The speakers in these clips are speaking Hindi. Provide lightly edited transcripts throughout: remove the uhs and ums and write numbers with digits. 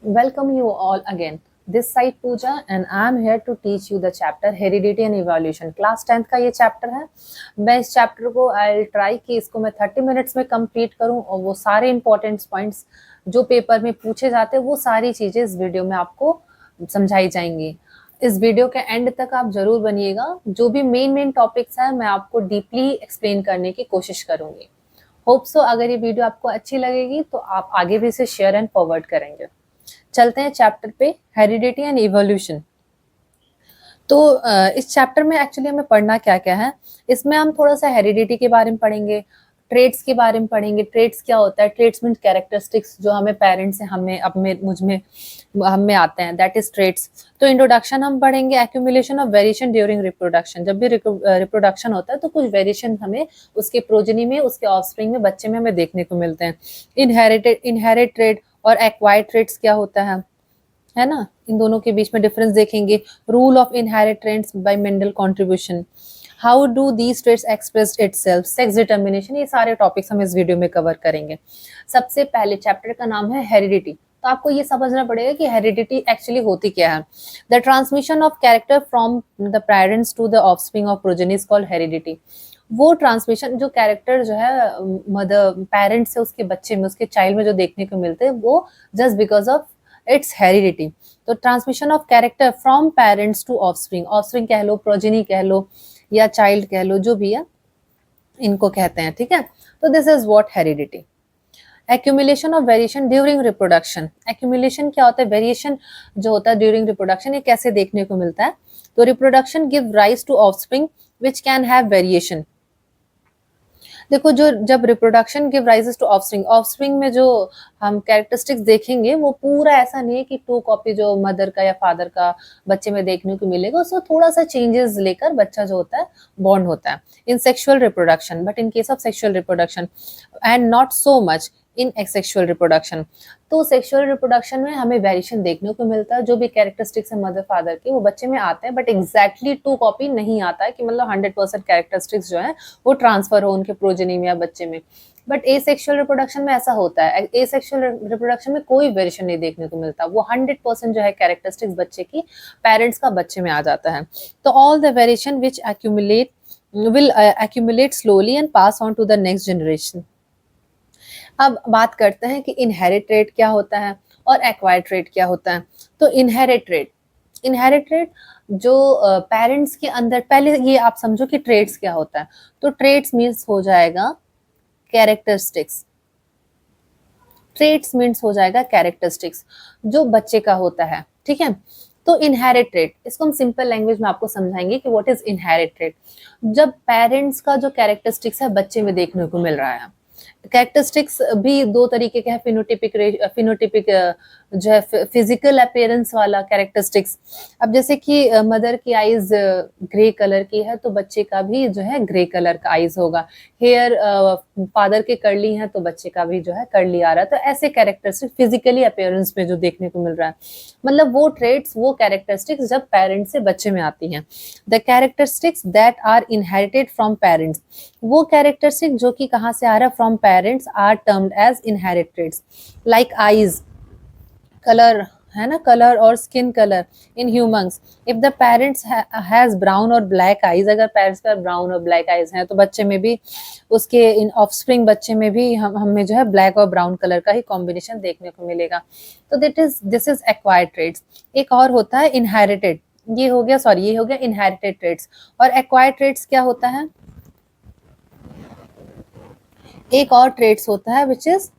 Welcome you all again. This side Pooja and I am here to teach you the chapter Heredity and Evolution. Class 10th का ये चैप्टर है. मैं इस चैप्टर को I'll try कि इसको मैं 30 मिनट्स में कंप्लीट करूं और वो सारे इंपॉर्टेंट पॉइंट्स जो पेपर में पूछे जाते हैं वो सारी चीजें इस वीडियो में आपको समझाई जाएंगी. इस वीडियो के एंड तक आप जरूर बनिएगा. जो भी मेन टॉपिक्स हैं मैं आपको डीपली एक्सप्लेन करने की कोशिश करूंगी. होप सो अगर ये वीडियो आपको अच्छी लगेगी तो आप आगे भी इसे शेयर एंड फॉरवर्ड करेंगे. चलते हैं चैप्टर पे, हेरिडिटी एंड इवोल्यूशन. तो इस चैप्टर में एक्चुअली हमें पढ़ना क्या क्या है. इसमें हम थोड़ा सा हेरिडिटी के बारे में पढ़ेंगे, ट्रेड्स के बारे में पढ़ेंगे. ट्रेड्स क्या होता है? ट्रेड्स मीन कैरेक्टरिस्टिक्स जो हमें पेरेंट्स से हमें अब में मुझ में हम में आते हैं, दैट इज ट्रेड्स. तो इंट्रोडक्शन हम पढ़ेंगे, accumulation of variation during reproduction. जब भी रिप्रोडक्शन होता है तो कुछ वेरिएशन हमें उसके प्रोजेनी में, उसके ऑफस्प्रिंग में, बच्चे में हमें देखने को मिलते हैं. इनहेरिट ट्रेड और एक्वायर्ड ट्रेड्स क्या होता है ना, इन दोनों के बीच में डिफरेंस देखेंगे. Rule of inherit traits by Mendel contribution. How do these traits express itself. Sex determination. ये सारे टॉपिक्स हम इस वीडियो में कवर करेंगे. सबसे पहले चैप्टर का नाम है हेरिडिटी. तो आपको ये समझना पड़ेगा कि हेरिडिटी एक्चुअली होती क्या है. The transmission of character from the parents to the offspring of progeny is called heredity. वो ट्रांसमिशन जो कैरेक्टर जो है मदर पेरेंट्स से उसके बच्चे में, उसके चाइल्ड में जो देखने को मिलते हैं वो just because of its heredity. तो transmission of character from parents to offspring. Offspring कह लो, प्रोजेनी कह लो या चाइल्ड कह लो, जो भी है इनको कहते हैं. ठीक है. तो this is what heredity. Accumulation of variation during reproduction. Accumulation क्या होता है? वेरिएशन जो होता है ड्यूरिंग रिप्रोडक्शन, ये कैसे देखने को मिलता है? तो reproduction give rise to offspring which can have variation. देखो, जो जब reproduction give rises to offspring, offspring में जो हम कैरेक्टरिस्टिक्स देखेंगे वो पूरा ऐसा नहीं है कि टू कॉपी जो मदर का या फादर का बच्चे में देखने को मिलेगा. उसमें थोड़ा सा चेंजेस लेकर बच्चा जो होता है बॉर्न होता है in sexual reproduction. But in case of sexual reproduction and not so much in एक्सेक्सुअल reproduction. तो सेक्सुअल रिप्रोडक्शन में हमें वेरिएशन देखने को मिलता है. जो भी कैरेक्टरिस्टिक्स है मदर फादर के वो बच्चे में आते हैं, बट एग्जैक्टली टू कॉपी नहीं आता है कि मतलब 100% कैरेक्टरिस्टिक्स जो है वो ट्रांसफर हो उनके प्रोजेनी में या बच्चे में. बट ए सेक्सुअल रिप्रोडक्शन में ऐसा होता है. ए सेक्सुअल रिप्रोडक्शन में कोई वेरिएशन नहीं देखने को मिलता. वो 100% जो है कैरेक्टरिस्टिक्स बच्चे की पेरेंट्स का बच्चे में आ जाता है. तो all the variation which accumulate will accumulate slowly and pass on to the next generation. अब बात करते हैं कि इनहेरिट ट्रेट क्या होता है और एक्वायर्ड ट्रेट क्या होता है. तो इनहेरिट ट्रेट जो पेरेंट्स के अंदर, पहले ये आप समझो कि ट्रेट्स क्या होता है. तो ट्रेट्स मीन्स हो जाएगा कैरेक्टरिस्टिक्स. ट्रेट्स मीन्स हो जाएगा कैरेक्टरिस्टिक्स जो बच्चे का होता है. ठीक है. तो इनहेरिट ट्रेट, इसको हम सिंपल लैंग्वेज में आपको समझाएंगे कि व्हाट इज इनहेरिट ट्रेट. जब पेरेंट्स का जो कैरेक्टरिस्टिक्स है बच्चे में देखने को मिल रहा है. कैरेक्टरिस्टिक्स भी दो तरीके के हैं. फिनोटिपिक जो है फिजिकल अपीयरेंस वाला कैरेक्टरिस्टिक्स. अब जैसे कि मदर की आईज ग्रे कलर की है तो बच्चे का भी जो है ग्रे कलर का आईज होगा. हेयर फादर के कर्ली है तो बच्चे का भी जो है कर्ली आ रहा है. तो ऐसे कैरेक्टरिस्टिक्स फिजिकली अपीयरेंस में जो देखने को मिल रहा है, मतलब वो ट्रेट्स, वो कैरेक्टरिस्टिक्स जब पेरेंट्स से बच्चे में आती हैं. The characteristics that are inherited from parents. वो कैरेक्टरिस्टिक जो कि कहाँ से आ रहा है? From parents are termed as inherit traits. Like eyes, colour है ना, कलर और skin colour in humans. If the parents has brown और ब्लैक आईज, अगर पेरेंट्स का ब्राउन और ब्लैक आईज हैं तो बच्चे में भी, उसके इन ऑफस्प्रिंग बच्चे में भी हमें जो है ब्लैक और ब्राउन कलर का ही कॉम्बिनेशन देखने को मिलेगा. तो दिस इज एक्वायर्ड ट्रेट्स. एक और होता है इनहेरिटेड. ये हो गया इनहेरिटेड ट्रेट्स. और एक्वायर्ड ट्रेट्स क्या होता है? एक और ट्रेट्स होता है विच इज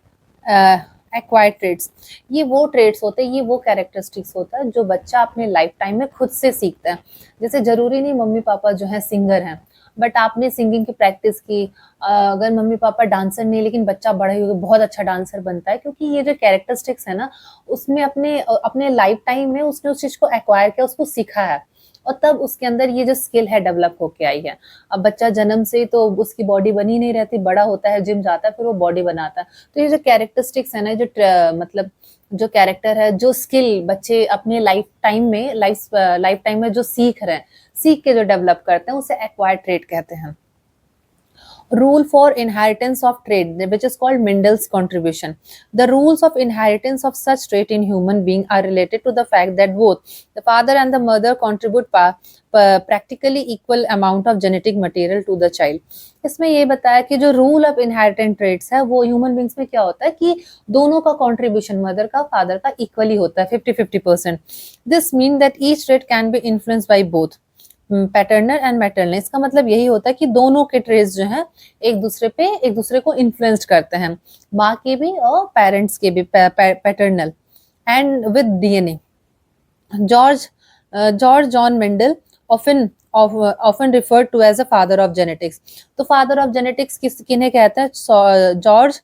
एक्वायर्ड ट्रेट्स. ये वो ट्रेट्स होते हैं, ये वो कैरेक्टरिस्टिक्स होता है जो बच्चा अपने लाइफ टाइम में खुद से सीखता है. जैसे जरूरी नहीं मम्मी पापा जो है सिंगर हैं, बट आपने सिंगिंग की प्रैक्टिस की. अगर मम्मी पापा डांसर नहीं, लेकिन बच्चा बड़े हुए बहुत अच्छा डांसर बनता है, क्योंकि ये जो कैरेक्टरिस्टिक्स है ना, उसमें अपने अपने लाइफ टाइम में उसने उस चीज को एक्वायर किया, उसको सीखा है, और तब उसके अंदर ये जो स्किल है डेवलप होके आई है. अब बच्चा जन्म से तो उसकी बॉडी बनी नहीं रहती, बड़ा होता है, जिम जाता है, फिर वो बॉडी बनाता है. तो ये जो कैरेक्टरिस्टिक्स है ना, जो मतलब जो कैरेक्टर है, जो स्किल बच्चे अपने लाइफ टाइम में जो सीख रहे हैं, सीख के जो डेवलप करते हैं, उसे एक्वायर्ड ट्रेट कहते हैं. rule for inheritance of trait, which is called Mendel's contribution. The rules of inheritance of such trait in human being are related to the fact that both the father and the mother contribute practically equal amount of genetic material to the child. इसमें ये बताया कि जो रूल ऑफ इनहेरिटेंट ट्रेट्स है वो ह्यूमन बींग्स में क्या होता है कि दोनों का कंट्रीब्यूशन मदर का फादर का इक्वली होता है 50-50%. This mean that each trait can be influenced by both paternal and maternal. इसका मतलब यही होता है कि दोनों के ट्रेस जो हैं एक दूसरे को इन्फ्लुएंस करते हैं, माँ के भी और पेरेंट्स के भी, paternal and with DNA. George John Mendel often referred to as a father of genetics. तो father of genetics किन्हें कहते हैं? George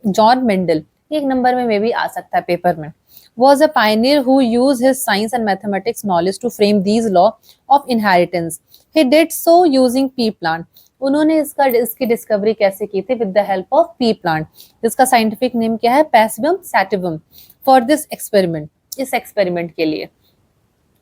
John Mendel. एक नंबर में भी आ सकता है पेपर में. Was a pioneer who used his science and mathematics knowledge to frame these law of inheritance. He did so using pea plant. उन्होंने इसकी डिस्कवरी कैसे की थी? With the help of P plant, जिसका साइंटिफिक नेम क्या है? पैसिवम सैटिवम. फॉर दिस एक्सपेरिमेंट, इस एक्सपेरिमेंट के लिए.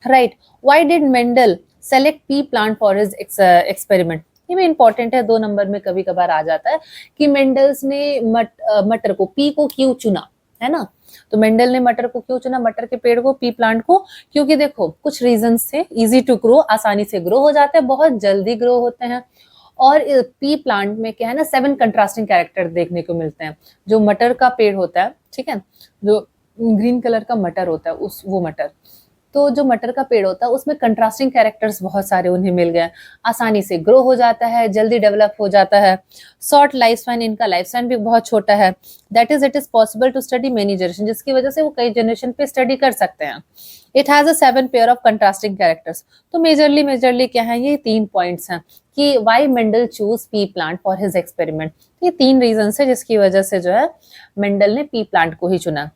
Right. Why did Mendel select P plant for his experiment? ये भी इंपॉर्टेंट है, 2 नंबर में कभी कभार आ जाता है कि मेंडल्स ने मटर को, पी को क्यों चुना, है ना? तो मेंडल ने मटर को क्यों चुना, मटर के पेड़ को, पी प्लांट को? क्योंकि देखो कुछ रीजंस थे. इजी टू ग्रो, आसानी से ग्रो हो जाते हैं, बहुत जल्दी ग्रो होते हैं. और पी प्लांट में क्या है ना, 7 कंट्रास्टिंग कैरेक्टर देखने को मिलते हैं. जो मटर का पेड़ होता है, ठीक है, जो ग्रीन कलर का मटर होता है, वो मटर, तो जो मटर का पेड़ होता है उसमें कंट्रास्टिंग कैरेक्टर्स बहुत सारे उन्हें मिल गए. आसानी से ग्रो हो जाता है, जल्दी डेवलप हो जाता है. शॉर्ट लाइफ स्पैन, इनका लाइफ स्पैन भी बहुत छोटा है. That is it is possible to study many generation, जिसकी वजह से वो कई जनरेशन पे स्टडी कर सकते हैं. It has a 7 pair of contrasting characters. तो मेजरली क्या है? ये 3 पॉइंट्स हैं कि why Mendel choose pea plant for his experiment. ये 3 रीजन है जिसकी वजह से जो है मेंडल ने पी प्लांट को ही चुना.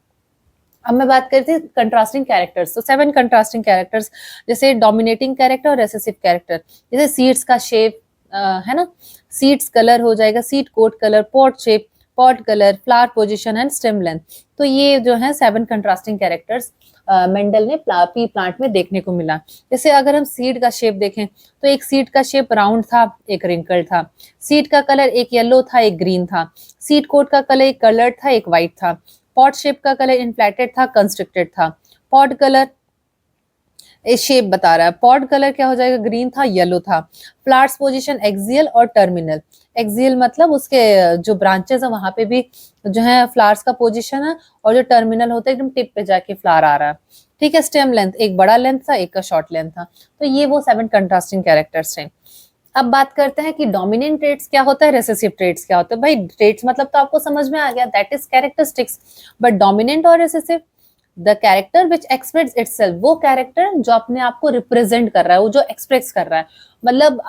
अब मैं बात करती हूँ कंट्रास्टिंग कैरेक्टर्स. तो 7 कंट्रास्टिंग कैरेक्टर्स, जैसे डोमिनेटिंग कैरेक्टर और रेसेसिव कैरेक्टर. जैसे सीड्स का शेप, है ना, सीड्स कलर हो जाएगा, seed coat colour, pod shape, pod colour, flower position and stem length. तो ये जो है 7 कंट्रास्टिंग कैरेक्टर्स मेंडल ने पी प्लांट में देखने को मिला. जैसे अगर हम सीड का शेप देखें तो एक सीड का शेप राउंड था, एक रिंकल था. सीड का कलर एक येलो था, एक ग्रीन था. सीड कोट का कलर एक कलर्ड था, एक व्हाइट था. पॉट शेप का कलर इन्फ्लेटेड था, कंस्ट्रिक्टेड था. पॉट कलर इस शेप बता रहा है. पॉट कलर क्या हो जाएगा? ग्रीन था, येलो था. फ्लावर्स पोजीशन एक्सियल और टर्मिनल. एक्सियल मतलब उसके जो ब्रांचेस है वहां पे भी जो है फ्लावर्स का पोजीशन है, और जो टर्मिनल होता है एकदम टिप पे जाके फ्लावर आ रहा है. ठीक है. स्टेम लेंथ, एक बड़ा लेंथ था, एक का शॉर्ट लेंथ था. तो ये वो 7 कंट्रास्टिंग कैरेक्टर्स हैं. अब बात करते हैं कि डोमिनेंट ट्रेट्स क्या होता है, रेसेसिव ट्रेट्स क्या होता है. भाई ट्रेट्स मतलब तो आपको समझ में आ गया, that is characteristics. But dominant और recessive, the character which express itself, वो कैरेक्टर जो अपने आप को रिप्रेजेंट कर रहा है, वो जो एक्सप्रेस कर रहा है, मतलब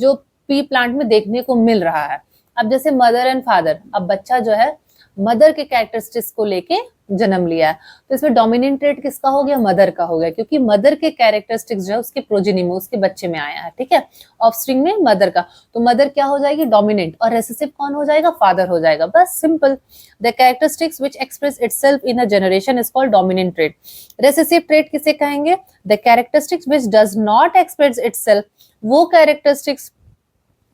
जो पी प्लांट में देखने को मिल रहा है. अब जैसे मदर एंड फादर, अब बच्चा जो है मदर के कैरेक्टरिस्टिक्स को लेके जन्म लिया है, तो इसमें डोमिनेंट ट्रेट किसका हो गया? मदर का हो गया, क्योंकि मदर के कैरेक्टरिस्टिक्स जो है उसके प्रोजेनी में, उसके बच्चे में आया है. ठीक है, ऑफस्प्रिंग में मदर का. तो मदर क्या हो जाएगी? डोमिनेंट. और रेसेसिव कौन हो जाएगा? फादर हो जाएगा. बस simple. The characteristics which express itself in a generation is called dominant trait. Recessive trait किसे कहेंगे? The characteristics which does not express itself, वो कैरेक्टरिस्टिक्स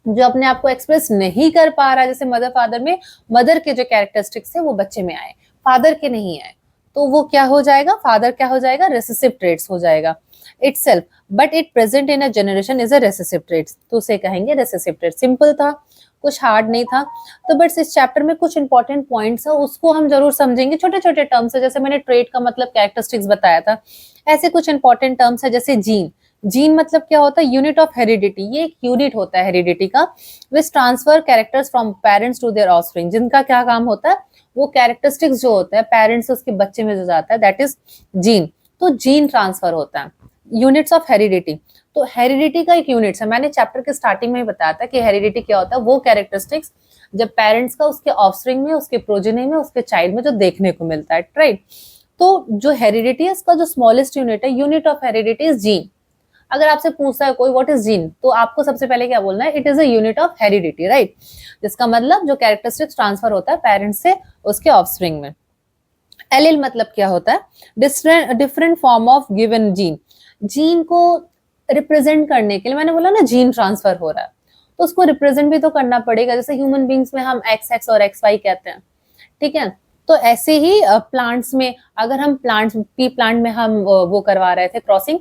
जो अपने आप को एक्सप्रेस नहीं कर पा रहा है. जैसे मदर फादर में मदर के जो कैरेक्टरिस्टिक्स है वो बच्चे में आए, फादर के नहीं आए, तो वो क्या हो जाएगा? फादर क्या हो जाएगा? रेसेसिव ट्रेट्स हो जाएगा itself. But it present in a generation is a recessive traits, तो उसे कहेंगे रेसेसिव ट्रेट. सिंपल था, कुछ हार्ड नहीं था. तो बट इस चैप्टर में कुछ इंपॉर्टेंट पॉइंट्स है, उसको हम जरूर समझेंगे. छोटे छोटे टर्म्स है, जैसे मैंने ट्रेट का मतलब कैरेक्टरिस्टिक्स बताया था, ऐसे कुछ इंपॉर्टेंट टर्म्स है. जैसे जीन. जीन मतलब क्या होता है? Unit of heredity. ये एक यूनिट होता है हेरिडिटी का, which transfer characters from parents to their offspring. जिनका क्या काम होता है? वो कैरेक्टरिस्टिक्स जो होता है पेरेंट्स से उसके बच्चे में जो जाता है, दैट इज जीन. तो जीन ट्रांसफर होता है. यूनिट्स ऑफ हेरिडिटी, तो हेरिडिटी का एक यूनिट है. मैंने चैप्टर के स्टार्टिंग में ही बताया था कि हेरिडिटी क्या होता है. वो कैरेक्टरिस्टिक्स जब पेरेंट्स का उसके ऑफस्प्रिंग में, उसके प्रोजेनी में, उसके चाइल्ड में जो देखने को मिलता है, राइट. तो जो हेरिडिटी है इसका जो स्मॉलेस्ट यूनिट है, unit of heredity is gene. अगर आपसे पूछता है कोई व्हाट इज जीन, तो आपको सबसे पहले क्या बोलना है? It is a unit of heredity, right. जिसका मतलब जो कैरेक्टरिस्टिक्स ट्रांसफर होता है पेरेंट्स से उसके ऑफस्प्रिंग में. एलिल मतलब क्या होता है? Different form of given gene. Gene को रिप्रेजेंट करने के लिए मैंने बोला ना जीन ट्रांसफर हो रहा है, तो उसको रिप्रेजेंट भी तो करना पड़ेगा, जैसे ह्यूमन बींग्स में हम एक्स एक्स और एक्स वाई कहते हैं, ठीक है। तो ऐसे ही प्लांट्स में, अगर हम प्लांट्स पी प्लांट में हम वो करवा रहे थे क्रॉसिंग,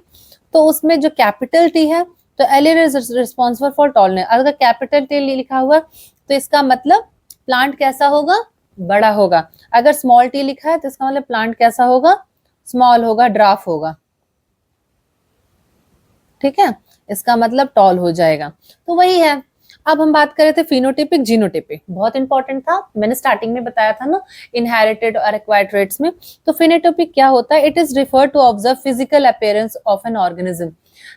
तो उसमें जो कैपिटल टी है, तो L is responsible for tallness. अगर कैपिटल टी लिखा हुआ तो इसका मतलब प्लांट कैसा होगा, बड़ा होगा। अगर स्मॉल टी लिखा है तो इसका मतलब प्लांट कैसा होगा, स्मॉल होगा, ड्राफ होगा, ठीक है, इसका मतलब टॉल हो जाएगा। तो वही है। अब हम बात कर रहे थे फिनोटिपिक जीनोटिपिक, बहुत इंपॉर्टेंट था, मैंने स्टार्टिंग में बताया था ना, इनहेरिटेड और एक्वायर्ड ट्रेट्स में। तो फिनोटिपिक क्या होता है, it is refer to observe physical appearance of an organism.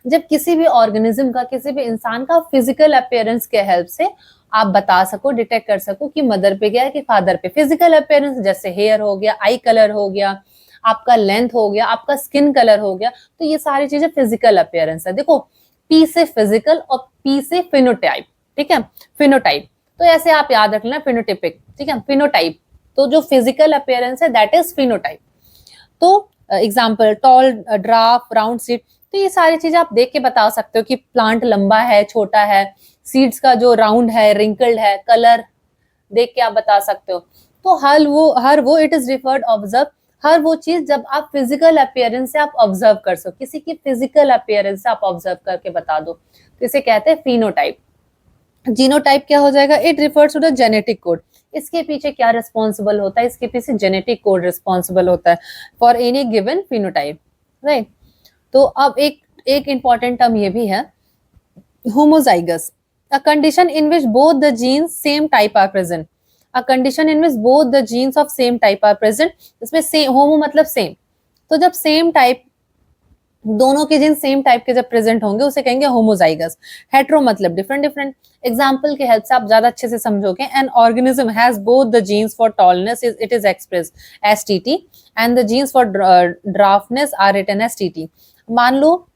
जब किसी भी ऑर्गेनिज्म का, किसी भी इंसान का फिजिकल अपीयरेंस के हेल्प से आप बता सको, डिटेक्ट कर सको कि मदर पे क्या है कि फादर पे। फिजिकल अपीयरेंस जैसे हेयर हो गया, आई कलर हो गया, आपका लेंथ हो गया, आपका स्किन कलर हो गया, तो ये सारी चीजें फिजिकल अपीयरेंस है। देखो, पी से फिजिकल और पी से फिनोटाइप, ठीक है, फिनोटाइप। तो ऐसे आप याद रख लेना, फिनोटिपिक, ठीक है, फिनोटाइप। तो जो फिजिकल अपीयरेंस है दैट इज फिनोटाइप। तो example tall, dwarf, round seed, तो ये सारी चीजें आप देख के बता सकते हो कि प्लांट लंबा है, छोटा है, सीड्स का जो राउंड है, रिंकल्ड है, कलर देख के आप बता सकते हो। तो हर वो इट इज रिफर्ड ऑब्जर्व, हर वो चीज जब आप फिजिकल अपीयरेंस से आप ऑब्जर्व कर सको, किसी की फिजिकल अपीयरेंस से आप ऑब्जर्व करके बता दो, तो इसे कहते हैं फिनोटाइप। जीनोटाइप क्या हो जाएगा, it refers to the genetic code. इसके पीछे क्या रिस्पॉन्सिबल होता है, इसके पीछे जेनेटिक कोड रिस्पॉन्सिबल होता है for any given phenotype, right. तो अब एक एक इंपॉर्टेंट टर्म ये भी है, homozygous, a condition in which both the genes same type are present, a condition in which both the genes of same type are present। इसमें सेम, होमो मतलब सेम, तो जब सेम टाइप, दोनों के जीन सेम टाइप के जब प्रेजेंट होंगे उसे कहेंगे होमोजाइगस। हेट्रो मतलब डिफरेंट डिफरेंट। एग्जांपल के हेल्प से आप ज्यादा अच्छे से समझोगे, an organism has both the genes for tallness it is express as T T and the genes for dwarfness are written as T T. मान लो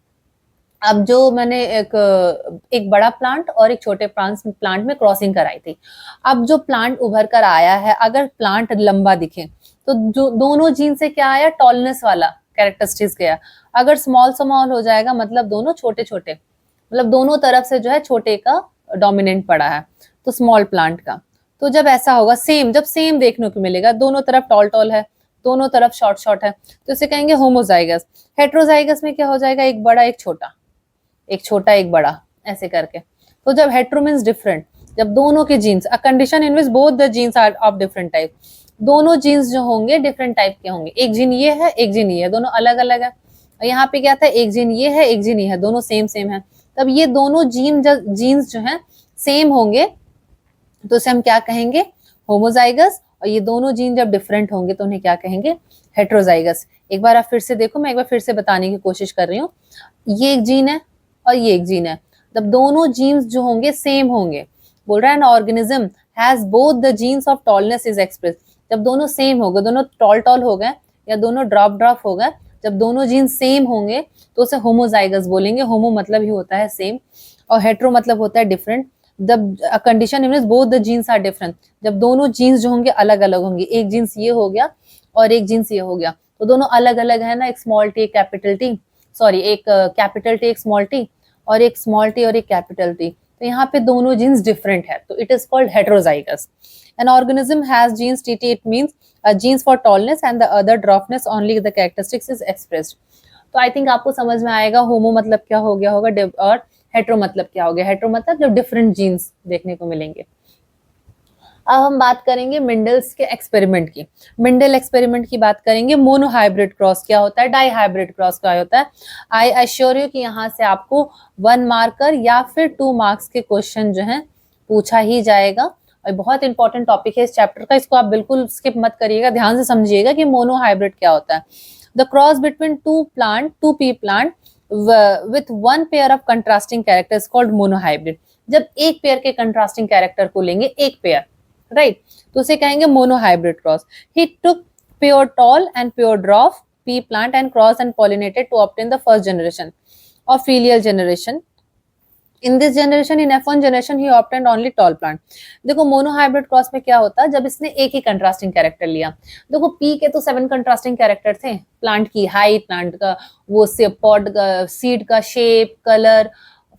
अब जो मैंने एक बड़ा प्लांट और एक छोटे प्लांट में क्रॉसिंग कराई थी, अब जो प्लांट उभर कर आया है, अगर प्लांट लंबा दिखे तो जो दोनों जीन से क्या आया, टॉलनेस वाला कैरेक्टरिस्टिक्स गया। अगर स्मॉल स्मॉल हो जाएगा मतलब दोनों छोटे छोटे, मतलब दोनों तरफ से जो है छोटे का डोमिनेंट पड़ा है, तो स्मॉल प्लांट का। तो जब ऐसा होगा, सेम, जब सेम देखने को मिलेगा, दोनों तरफ टॉल टॉल है, दोनों तरफ शॉर्ट शॉर्ट है, तो इसे कहेंगे होमोजाइगस। हेट्रोजाइगस में क्या हो जाएगा, एक बड़ा एक छोटा, एक छोटा एक बड़ा, ऐसे करके। तो जब हेट्रो मींस डिफरेंट, जब दोनों के genes, a condition in which both the genes are of different type, दोनों जीन्स जो होंगे डिफरेंट टाइप के होंगे, एक जीन ये है एक जीन ये है, दोनों अलग अलग है। यहाँ पे क्या था, एक जीन ये है एक जीन ये है, दोनों सेम सेम है। तब ये दोनों जीन्स जो है सेम होंगे तो उसे हम क्या कहेंगे, होमोजाइगस। और ये दोनों जीन जब डिफरेंट होंगे तो उन्हें क्या कहेंगे, हेट्रोजाइगस। एक बार आप फिर से देखो, मैं एक बार फिर से बताने की कोशिश कर रही हूँ। ये एक जीन है और ये एक जीन है, तब दोनों जीन्स जो होंगे सेम होंगे। बोल रहा है N organism has both the jeans of tallness is express, जब दोनों सेम हो गए, दोनों टॉल टॉल हो गए या दोनों ड्रॉप ड्रॉप हो गए, जब दोनों जीन्स सेम होंगे तो उसे होमोजाइगस बोलेंगे। होमो मतलब ही होता है सेम, और हेट्रो मतलब होता है डिफरेंट। जब condition in both the genes are different, जब दोनों जीन्स जो होंगे अलग अलग होंगे, एक जीन्स ये हो गया और एक जीन्स ये हो गया, तो दोनों अलग अलग है ना, एक स्मॉल टी एक कैपिटल टी, सॉरी एक कैपिटल टी एक स्मॉल टी, और एक स्मॉल टी और एक कैपिटल टी, तो यहाँ पे दोनों जीन्स डिफरेंट है, तो it is called heterozygous. An organism has genes T T, it means genes for tallness and the other dwarfness only the characteristics is expressed. तो आई थिंक आपको समझ में आएगा होमो मतलब क्या हो गया होगा और हेट्रो मतलब क्या हो गया। हेट्रो मतलब जब डिफरेंट जीन्स देखने को मिलेंगे। अब हम बात करेंगे मिंडल्स के एक्सपेरिमेंट की। मिंडल एक्सपेरिमेंट की बात करेंगे। मोनोहाइब्रिड क्रॉस क्या होता है, डाई हाइब्रिड क्रॉस क्या होता है। आई एश्योर यू कि यहाँ से आपको 1 मार्कर या फिर 2 मार्क्स के क्वेश्चन जो है पूछा ही जाएगा, और बहुत इंपॉर्टेंट टॉपिक है इस चैप्टर का, इसको आप बिल्कुल स्किप मत करिएगा, ध्यान से समझिएगा कि मोनोहाइब्रिड क्या होता है। The cross between two P plant with one pair of contrasting characters called monohybrid। जब एक पेयर के कंट्रास्टिंग कैरेक्टर को लेंगे, एक पेयर, राइट, तो उसे कहेंगे monohybrid cross. He took pure tall and pure dwarf pea plant and cross and pollinated to obtain the first generation और filial generation। In this generation, in F1 generation he obtained only tall plant. देखो मोनोहाइब्रिड क्रॉस में क्या होता है, जब इसने एक ही कंट्रास्टिंग कैरेक्टर लिया, देखो पी के तो 7 कंट्रास्टिंग कैरेक्टर थे, प्लांट की हाइट, प्लांट का वो पॉट का सीड का शेप, कलर,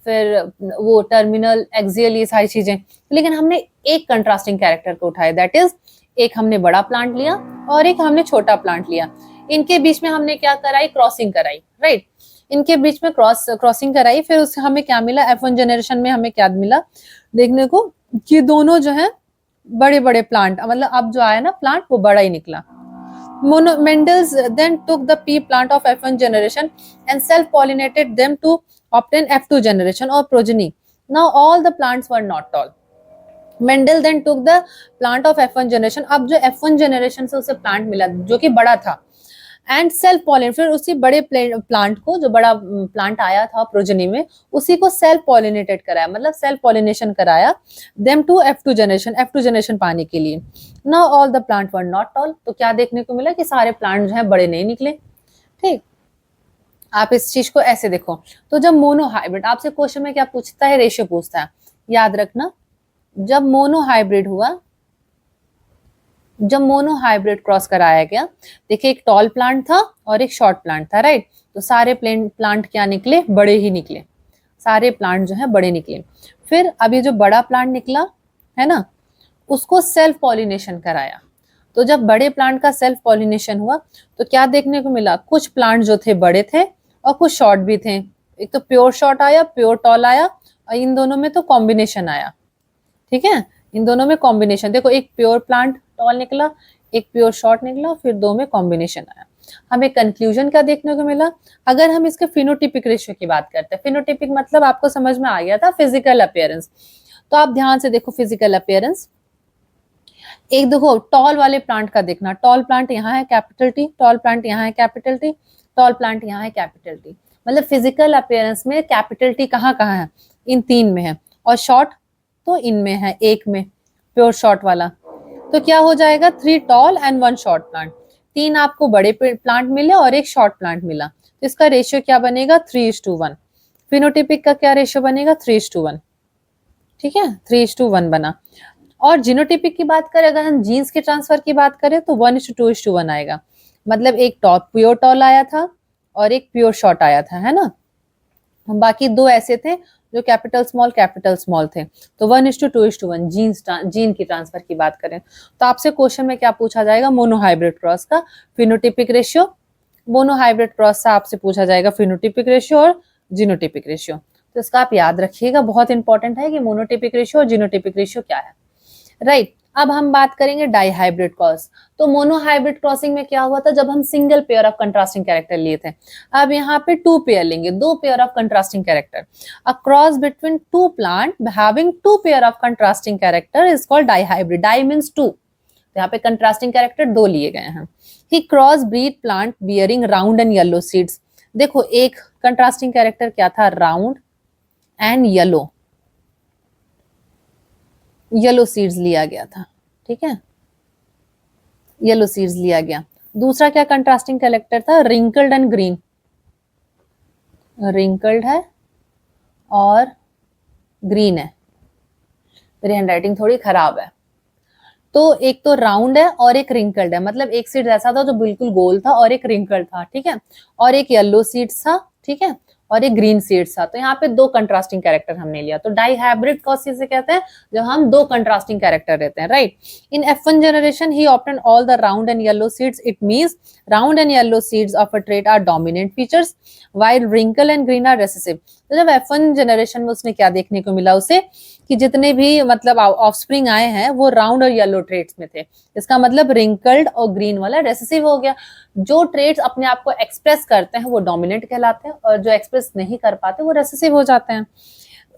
फिर वो टर्मिनल, एक्सियल, ये सारी चीजें। लेकिन हमने एक कंट्रास्टिंग कैरेक्टर को उठाया, दैट इज एक हमने बड़ा प्लांट लिया और एक हमने छोटा प्लांट लिया। इनके बीच में हमने क्या कराई, क्रॉसिंग कराई, राइट। इनके बीच में क्रॉसिंग कराई, फिर उससे हमें क्या मिला, F1 जनरेशन में हमें क्या मिला देखने को, कि दोनों जो है बड़े बड़े प्लांट, मतलब अब जो आया ना प्लांट वो बड़ा ही निकला। Mendels then took the pea plant of F1 generation and self-pollinated them to obtain F2 generation or progeny. Now all the plants were not tall. Mendel then took the plant of F1 generation. अब जो F1 generation से उसे प्लांट मिला जो कि बड़ा था, एंड सेल्फ पॉलिनेट, फिर उसी बड़े प्लांट को, जो बड़ा प्लांट आया था प्रोजेनी में, उसी को सेल्फ पॉलिनेटेड कराया, मतलब सेल्फ पॉलिनेशन कराया देम टू F2 जनरेशन पाने के लिए। Now all the plant were not toll, तो क्या देखने को मिला कि सारे प्लांट जो है बड़े नहीं निकले। ठीक, आप इस चीज को ऐसे देखो। तो जब मोनोहाइब्रिड, आपसे क्वेश्चन में क्या पूछता है, रेशियो पूछता है, याद रखना। जब मोनोहाइब्रिड हुआ, जब मोनोहाइब्रिड क्रॉस कराया गया, देखिए एक टॉल प्लांट था और एक शॉर्ट प्लांट था, राइट। तो सारे प्लांट क्या निकले, बड़े ही निकले, सारे प्लांट जो है बड़े निकले। फिर अब ये जो बड़ा प्लांट निकला है ना, उसको सेल्फ पॉलिनेशन कराया। तो जब बड़े प्लांट का सेल्फ पॉलिनेशन हुआ तो क्या देखने को मिला, कुछ प्लांट जो थे बड़े थे और कुछ शॉर्ट भी थे। एक तो प्योर शॉर्ट आया, प्योर टॉल आया, और इन दोनों में तो कॉम्बिनेशन आया। ठीक है, इन दोनों में कॉम्बिनेशन, देखो एक प्योर प्लांट टॉल निकला, एक प्योर शॉर्ट निकला, फिर दो में कॉम्बिनेशन आया। हमें कंक्लूजन क्या देखने को मिला, अगर हम इसके फिनोटिपिक रेशियो की बात करते हैं, फिनोटिपिक मतलब आपको समझ में आ गया था, फिजिकल अपीयरेंस। तो आप ध्यान से देखो फिजिकल अपीयरेंस, एक देखो टॉल वाले प्लांट का देखना, टॉल प्लांट यहाँ है कैपिटल टी, टॉल प्लांट यहाँ है कैपिटल टी, टॉल प्लांट यहाँ है कैपिटल टी। मतलब फिजिकल अपीयरेंस में कैपिटल टी कहाँ कहाँ है, इन तीन में है, और शॉर्ट तो इनमें है, एक में प्योर शॉर्ट वाला। तो क्या हो जाएगा, 3 टॉल एंड 1 शॉर्ट प्लांट, 3 आपको बड़े प्लांट मिले और एक शॉर्ट प्लांट मिला। तो इसका रेशियो क्या बनेगा, 3:1। फिनोटिपिक का क्या रेशियो बनेगा, 3:1। ठीक है, 3:1 बना। और जीनोटिपिक की बात करें, अगर हम जीन्स के ट्रांसफर की बात करें तो 1:2:1 आएगा। मतलब एक प्योर टॉल आया था और एक प्योर शॉर्ट आया था, है ना। बाकी दो ऐसे थे जो कैपिटल स्मॉल थे। तो 1:2:1 जीन की ट्रांसफर की बात करें तो आपसे क्वेश्चन में क्या पूछा जाएगा, मोनोहाइब्रिड क्रॉस का फिनोटिपिक रेशियो। मोनोहाइब्रिड क्रॉस से आपसे पूछा जाएगा फिनोटिपिक रेशियो और जीनोटिपिक रेशियो। तो इसका आप याद रखिएगा, बहुत इंपॉर्टेंट है कि मोनोटिपिक रेशियो और जीनोटिपिक रेशियो क्या है, राइट। अब हम बात करेंगे डाईहाइब्रिड क्रॉस। तो मोनोहाइब्रिड क्रॉसिंग में क्या हुआ था, जब हम single pair of contrasting character लिए थे, अब यहाँ पे 2 पेयर लेंगे, 2 pair of contrasting character. A cross between 2 plant having 2 pair of contrasting character is called dihybrid. Di means 2, यहाँ पे कंट्रास्टिंग कैरेक्टर 2 लिए गए हैं। He cross breed plant bearing round and yellow seeds. देखो एक कंट्रास्टिंग कैरेक्टर क्या था, राउंड एंड येलो सीड्स लिया गया था। ठीक है, येलो सीड्स लिया गया। दूसरा क्या कंट्रास्टिंग कैरेक्टर था, रिंकल्ड एंड ग्रीन। रिंकल्ड है और ग्रीन है, मेरी हैंडराइटिंग थोड़ी खराब है। तो एक तो राउंड है और एक रिंकल्ड है, मतलब एक सीड ऐसा था जो बिल्कुल गोल था और एक रिंकल्ड था, ठीक है, और एक येलो सीड्स था, ठीक है, और एक ग्रीन सीड्स था। तो यहाँ पे 2 कंट्रास्टिंग कैरेक्टर हमने लिया। तो डाईहाइब्रिड क्रॉस से कहते हैं जब हम 2 कंट्रास्टिंग कैरेक्टर रहते हैं, right. In F1 generation he obtain all the round and yellow seeds, it means round and yellow seeds of a trait are dominant features while wrinkle and green are recessive. तो जब F1 जनरेशन में उसने क्या देखने को मिला उसे, कि जितने भी मतलब ऑफस्प्रिंग आए हैं वो राउंड और येलो ट्रेट्स में थे। इसका मतलब रिंकल्ड और ग्रीन वाला रेसेसिव हो गया। जो ट्रेट्स अपने आप को एक्सप्रेस करते हैं वो डोमिनेंट कहलाते हैं और जो एक्सप्रेस नहीं कर पाते वो रेसेसिव हो जाते हैं।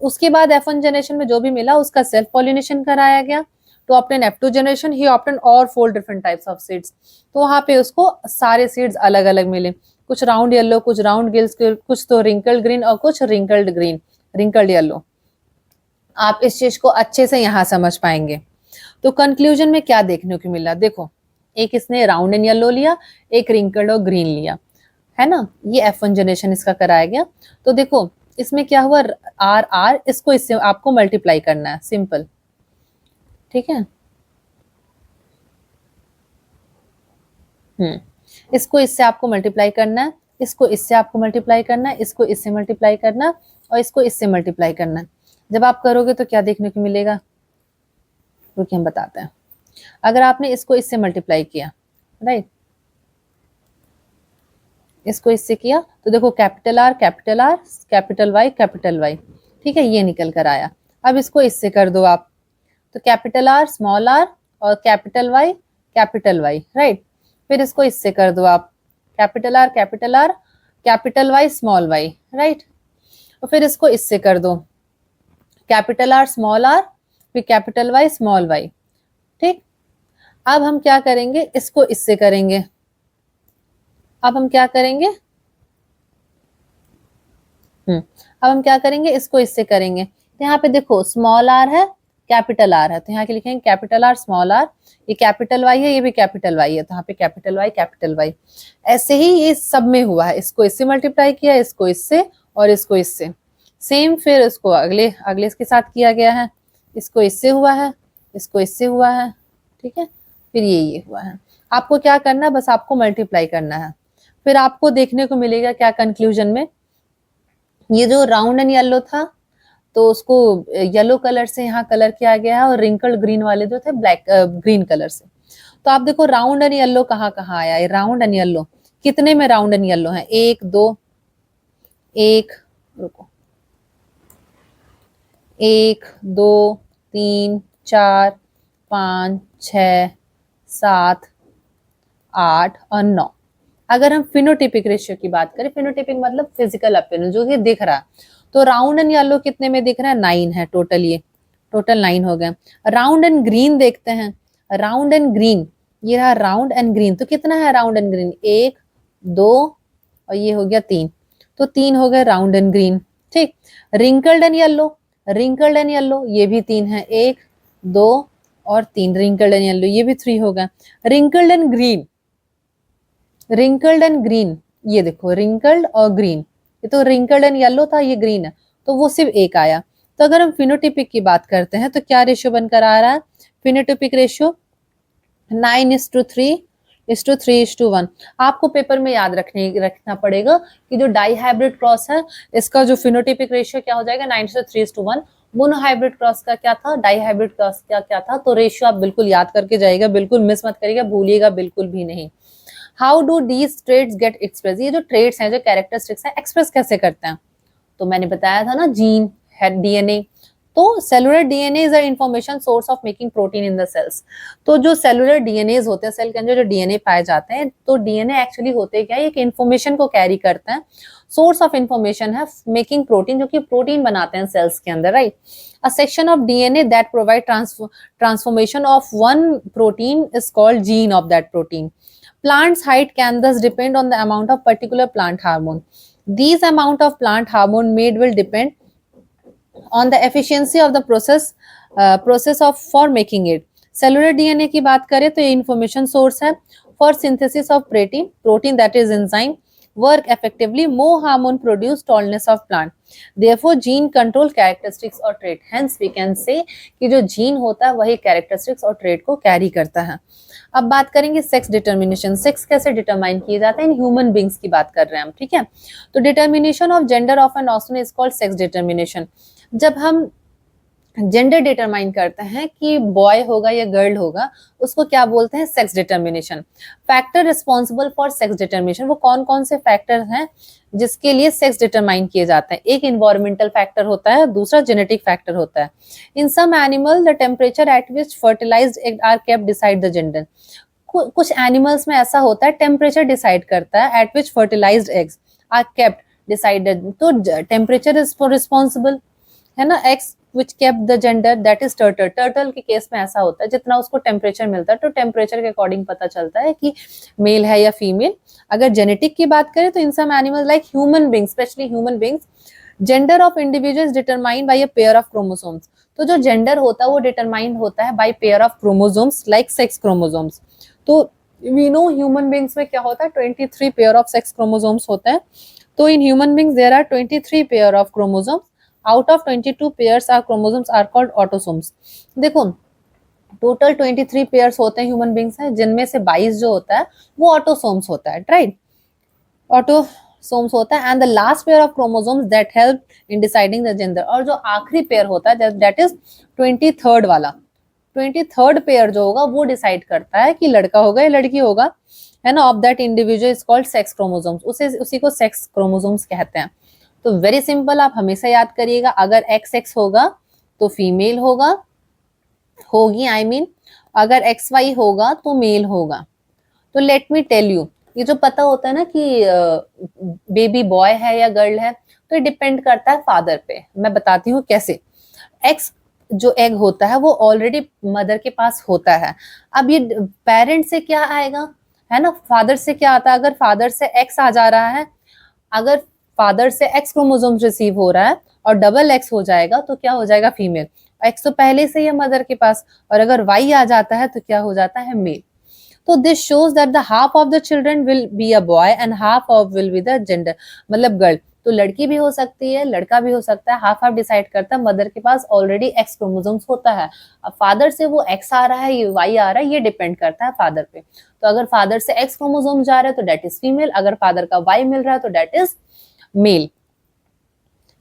उसके बाद F1 जनरेशन में जो भी मिला उसका सेल्फ पॉलिनेशन कराया गया। तो obtain F2 generation he obtain और 4 डिफरेंट टाइप्स ऑफ सीड्स। तो वहां पे उसको सारे सीड्स अलग अलग मिले, कुछ राउंड येलो, कुछ राउंड गिल्स, कुछ तो रिंकल्ड ग्रीन और कुछ रिंकल्ड ग्रीन, रिंकल्ड येलो। आप इस चीज को अच्छे से यहाँ समझ पाएंगे। तो कंक्लूजन में क्या देखने को मिला, देखो एक इसने राउंड एंड येलो लिया, एक रिंकल्ड और ग्रीन लिया, है ना। ये F1 जनरेशन इसका कराया गया। तो देखो इसमें क्या हुआ, आर आर, इसको इससे आपको मल्टीप्लाई करना है, सिंपल। ठीक है, इसको इससे आपको मल्टीप्लाई करना है, इसको इससे आपको मल्टीप्लाई करना है, इसको इससे मल्टीप्लाई करना है, और इसको इससे मल्टीप्लाई करना है। जब आप करोगे तो क्या देखने को मिलेगा, रुकिए हम बताते हैं। अगर आपने इसको इससे मल्टीप्लाई किया, राइट, इसको इससे किया तो देखो capital R capital R capital Y, ठीक है, ये निकल कर आया। अब इसको इससे कर दो आप, तो कैपिटल आर स्मॉल आर और कैपिटल वाई, राइट। फिर इसको इससे कर दो आप, capital R capital Y small Y, right. और फिर इसको इससे कर दो, कैपिटल आर स्मॉल आर फिर कैपिटल वाई स्मॉल वाई, ठीक। अब हम क्या करेंगे, इसको इससे करेंगे। अब हम क्या करेंगे, अब हम क्या करेंगे, इसको इससे करेंगे। तो यहाँ पे देखो स्मॉल आर है कैपिटल आर है, तो यहाँ के लिखेंगे कैपिटल आर स्मॉल आर, ये कैपिटल वाई है, ये भी कैपिटल वाई है, तो यहाँ पे कैपिटल वाई। ऐसे ही ये सब में हुआ है, इसको इससे मल्टीप्लाई किया, इसको इससे और इसको इससे। सेम फिर इसको अगले इसके साथ किया गया है, इसको इससे हुआ है, इसको इससे हुआ है, ठीक है, फिर ये हुआ है। आपको क्या करना है, बस आपको मल्टीप्लाई करना है। फिर आपको देखने को मिलेगा क्या कंक्लूजन में, ये जो राउंड एंड येलो था तो उसको येलो कलर से यहाँ कलर किया गया है, और रिंकल्ड ग्रीन वाले जो थे ब्लैक ग्रीन कलर से। तो आप देखो राउंड एंड येलो कहाँ कहाँ आया है, राउंड एंड येलो कितने में राउंड एंड येलो है, एक दो, एक, रुको, एक दो तीन चार पाँच छः सात आठ और 9। अगर हम फिनोटिपिक रेशियो की बात करें, फिनोटिपिक मतलब फिजिकल अपीयरेंस, जो कि दिख रहा है, तो राउंड एंड येलो कितने में दिख रहा है, 9 है टोटल, ये टोटल 9 हो गए। राउंड एंड ग्रीन देखते हैं, राउंड एंड ग्रीन, ये रहा राउंड एंड ग्रीन, तो कितना है राउंड एंड ग्रीन, एक दो और ये हो गया 3, तो 3 हो गए राउंड एंड ग्रीन, ठीक। रिंकल्ड एंड येलो ये भी 3 है, एक दो और 3, रिंकल्ड एंड येलो ये भी 3 हो गए। रिंकल्ड एंड ग्रीन ये देखो, रिंकल्ड और ग्रीन, ये तो रिंकल्ड एंड येलो था, ये ग्रीन है, तो वो सिर्फ एक आया। तो अगर हम फिनोटिपिक की बात करते हैं तो क्या रेशियो बनकर आ रहा है, फिनोटिपिक रेशियो 9:3:1। आपको पेपर में याद रखना पड़ेगा कि जो डाई हाइब्रिड क्रॉस है, इसका जो फिनोटिपिक रेशियो क्या हो जाएगा, 9:3:1। मोनो हाइब्रिड क्रॉस का क्या था, डाई हाइब्रिड क्रॉस का क्या था, तो रेशियो आप बिल्कुल याद करके जाइएगा, बिल्कुल मिस मत करिएगा, भूलिएगा बिल्कुल भी नहीं। How do these traits get express, ये जो ट्रेड्स हैं, जो कैरेक्टरिस्टिक्स हैं, एक्सप्रेस कैसे करते हैं, तो मैंने बताया था ना, जीन है, डीएनए। तो cellular DNA is a information source of making protein in the cells. तो जो सेलुलर डीएनए होते हैं, सेल के अंदर जो डीएनए पाए जाते हैं, तो डीएनए एक्चुअली होते क्या है, एक इंफॉर्मेशन को कैरी करते हैं, सोर्स ऑफ इंफॉर्मेशन है मेकिंग प्रोटीन, जो कि प्रोटीन बनाते हैं सेल्स के अंदर, right. A section of DNA that provide transformation of one protein is called gene of that protein. Plant's height can thus depend on the amount of particular plant hormone. These amount of plant hormone made will depend on the efficiency of the process of for making it. Cellular DNA की बात करें तो ये information source है for synthesis of protein that is enzyme work effectively, more hormone produce tallness of plant. Therefore gene control characteristics और trait. Hence we can say कि जो gene होता है वही characteristics और trait को carry करता है। अब बात करेंगे सेक्स डिटर्मिनेशन, सेक्स कैसे डिटरमाइन किए जाते हैं, इन ह्यूमन बींग्स की बात कर रहे हैं हम, ठीक है। तो determination of gender of an ऑस्टन इज कॉल्ड सेक्स डिटर्मिनेशन। जब हम जेंडर डिटरमाइन करते हैं कि बॉय होगा या गर्ल होगा, उसको क्या बोलते हैं, sex determination. Factor responsible for sex determination, वो कौन कौन से फैक्टर हैं जिसके लिए सेक्स डिटरमाइन किए जाते हैं, एक इन्वायरमेंटल फैक्टर होता है, दूसरा जेनेटिक फैक्टर होता है। In some animal the temperature at which fertilised egg are kept decide the gender. कुछ एनिमल्स में ऐसा होता है, टेम्परेचर डिसाइड करता है, at which fertilised eggs are kept decided, तो टेम्परेचर इज फॉर रिस्पॉन्सिबल है ना। एक्स which kept the gender, that is turtle. Turtle के केस में ऐसा होता है, जितना उसको टेम्परेचर मिलता है तो टेम्परेचर के अकॉर्डिंग पता चलता है कि मेल है या फीमेल। अगर जेनेटिक की बात करें तो in some animals like human beings, specially human beings, gender of individuals determined by a pair of chromosomes. तो जो जेंडर होता है वो डिटरमाइंड होता है by pair of chromosomes like sex chromosomes. तो वी नो ह्यूमन बींग्स में क्या होता है, 23 पेयर ऑफ सेक्स क्रोमोसोम्स होता है। तो in human beings there are 23 pair of chromosomes, out of 22 pairs are chromosomes are called autosomes। देखो टोटल 23 पेयर्स होते हैं ह्यूमन बींग्स हैं, जिनमें से 22 जो होता है वो ऑटोसोम्स होता है, राइट। क्रोमोसोम्स होता है, and the last pair of chromosomes that help in deciding the gender, और जो आखिरी पेयर होता है दैट इज 23rd वाला, 23rd पेयर जो होगा वो डिसाइड करता है कि लड़का होगा या लड़की होगा, है ना, of that individual is called sex chromosomes, उसी को सेक्स क्रोमोसोम्स कहते हैं। तो वेरी सिंपल, आप हमेशा याद करिएगा, अगर XX होगा तो फीमेल होगी, I mean, अगर XY होगा तो मेल होगा। तो लेट मी टेल यू, ये जो पता होता है ना कि बेबी बॉय है या गर्ल है, तो ये डिपेंड करता है फादर पे। मैं बताती हूँ कैसे। एक्स जो एग होता है वो ऑलरेडी मदर के पास होता है। अब ये पेरेंट से क्या आएगा, है ना, फादर से क्या आता है। अगर फादर से एक्स आ जा रहा है, अगर फादर से एक्स क्रोमोसोम रिसीव हो रहा है और डबल एक्स हो जाएगा तो क्या हो जाएगा, फीमेल। एक्स तो पहले से ही है मदर के पास, और अगर वाई आ जाता है तो क्या हो जाता है, मेल। तो this shows that the half of the children will be a boy and half of will be the gender, मतलब गर्ल। तो लड़की भी हो सकती है, लड़का भी हो सकता है, हाफ हाफ डिसाइड करता है। मदर के पास ऑलरेडी एक्स क्रोमोसोम्स होता है, अब फादर से वो एक्स आ रहा है, ये वाई आ रहा है, ये डिपेंड करता है फादर पे। तो अगर फादर से एक्स क्रोमोसोम जा रहा है तो डेट इज फीमेल, अगर फादर का वाई मिल रहा है तो that is male.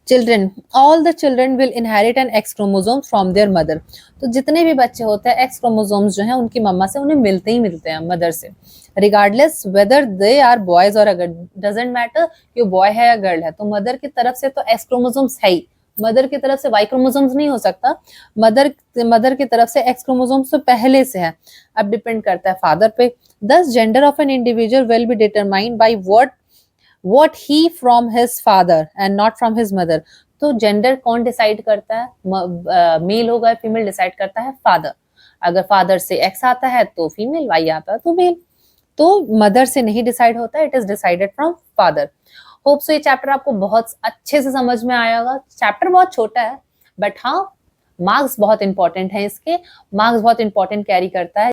Children, all the children will inherit an X chromosome from their mother. तो जितने भी बच्चे होते हैं, एक्स क्रोमोसोम्स जो हैं उनकी मम्मा से उन्हें मिलते ही मिलते हैं, मदर से, regardless whether they are boys और अगर, डजेंट मैटर कि वो बॉय है या गर्ल है। तो मदर की तरफ से तो एक्स क्रोमोसोम्स है ही, मदर की तरफ से वाई क्रोमोसोम्स नहीं हो सकता। मदर की तरफ से एक्स क्रोमोसोम्स तो पहले से है, अब डिपेंड करता है फादर पे। दस gender of an individual will be determined by what he from his father and not from his mother। तो जेंडर कौन डिसाइड करता है, मेल होगा या फीमेल, डिसाइड करता है फादर। अगर फादर से एक्स आता है तो फीमेल, वाई आता है तो मेल। तो मदर से नहीं डिसाइड होता है, it is decided from father. Hope so ये चैप्टर आपको बहुत अच्छे से समझ में आया होगा। चैप्टर बहुत छोटा है, बट हाँ, मार्क्स बहुत इंपॉर्टेंट है, इसके मार्क्स बहुत इंपॉर्टेंट कैरी करता है।